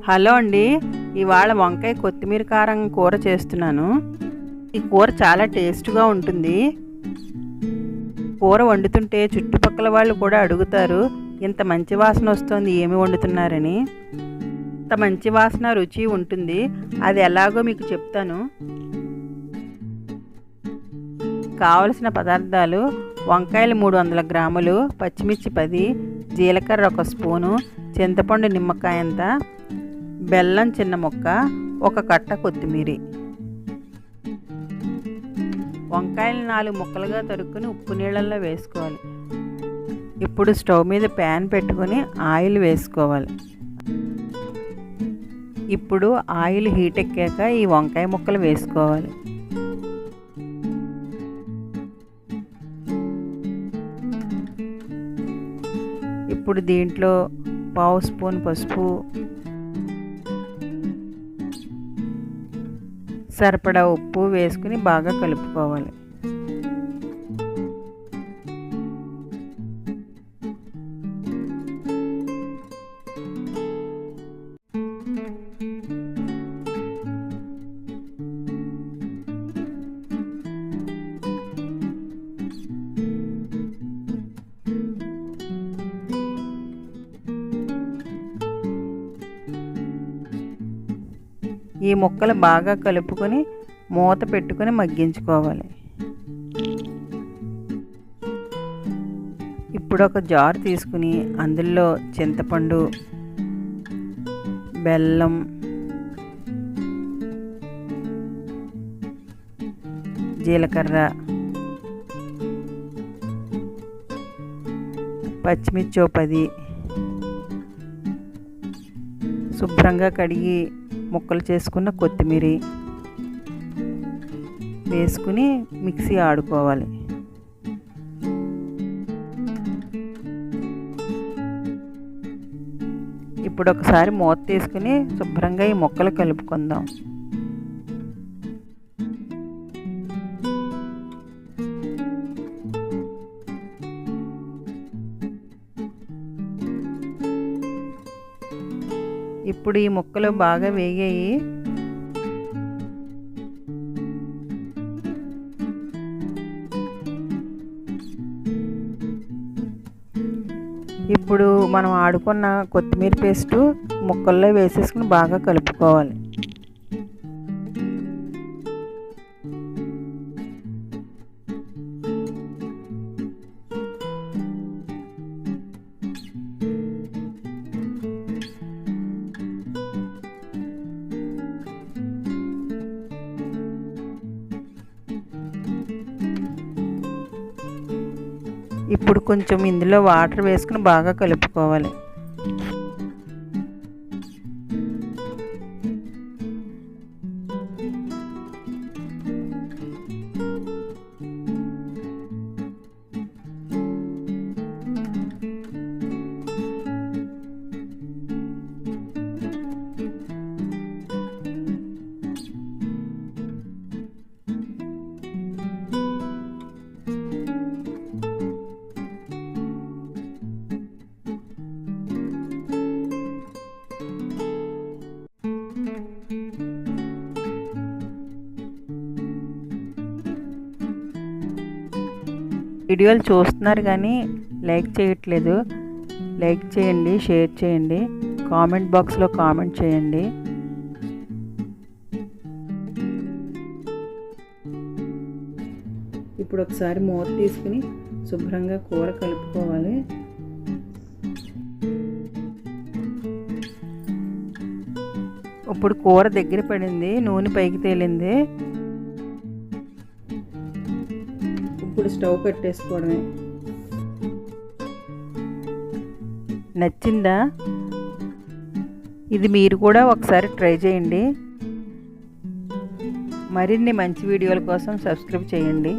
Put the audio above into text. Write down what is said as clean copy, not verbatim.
Hello అండి, ఇవాళ వంకాయ కొత్తిమీర కారం కూర చేస్తున్నాను. ఈ కూర చాలా టేస్ట్గా ఉంటుంది. కూర వండుతుంటే చుట్టుపక్కల వాళ్ళు కూడా అడుగుతారు, ఇంత మంచి వాసన వస్తుంది, ఏమి వండుతున్నారని. ఇంత మంచి వాసన రుచి ఉంటుంది. అది ఎలాగో మీకు చెప్తాను. కావలసిన పదార్థాలు: వంకాయలు 300 గ్రాములు, పచ్చిమిర్చి 10, జీలకర్ర 1 స్పూను, చింతపండు నిమ్మకాయంత, బెల్లం చిన్న ముక్క, 1 కట్ట కొత్తిమీర. వంకాయలు 4 ముక్కలుగా తరుక్కుని ఉప్పు నీళ్ళల్లో వేసుకోవాలి. ఇప్పుడు స్టవ్ మీద ప్యాన్ పెట్టుకొని ఆయిల్ వేసుకోవాలి. ఇప్పుడు ఆయిల్ హీట్ ఎక్కాక ఈ వంకాయ ముక్కలు వేసుకోవాలి. ఇప్పుడు దీంట్లో 1/2 స్పూన్ పసుపు, సరిపడా ఉప్పు వేసుకుని బాగా కలుపుకోవాలి. ఈ ముక్కలు బాగా కలుపుకొని మూత పెట్టుకొని మగ్గించుకోవాలి. ఇప్పుడు ఒక జార్ తీసుకుని అందులో చింతపండు, బెల్లం, జీలకర్ర, పచ్చిమిర్చి 10, శుభ్రంగా కడిగి ముక్కలు చేసుకున్న కొత్తిమీర వేసుకుని మిక్సీ ఆడుకోవాలి. ఇప్పుడు ఒకసారి మూత తీసుకుని శుభ్రంగా ఈ ముక్కలు కలుపుకుందాం. ఇప్పుడు ఈ ముక్కలు బాగా వేగాయి. ఇప్పుడు మనం ఆడుకున్న కొత్తిమీర పేస్టు ముక్కల్లో వేసేసుకుని బాగా కలుపుకోవాలి. ఇప్పుడు కొంచెం ఇందులో వాటర్ వేసుకుని బాగా కలుపుకోవాలి. వీడియోలు చూస్తున్నారు కానీ లైక్ చేయట్లేదు. లైక్ చేయండి, షేర్ చేయండి, కామెంట్ బాక్స్లో కామెంట్ చేయండి. ఇప్పుడు ఒకసారి మూత తీసుకుని శుభ్రంగా కూర కలుపుకోవాలి. ఇప్పుడు కూర దగ్గర పడింది, నూనె పైకి తేలింది. ఇప్పుడు స్టవ్ పెట్టేసుకోవడమే. నచ్చిందా? ఇది మీరు కూడా ఒకసారి ట్రై చేయండి. మరిన్ని మంచి వీడియోల కోసం సబ్స్క్రైబ్ చేయండి.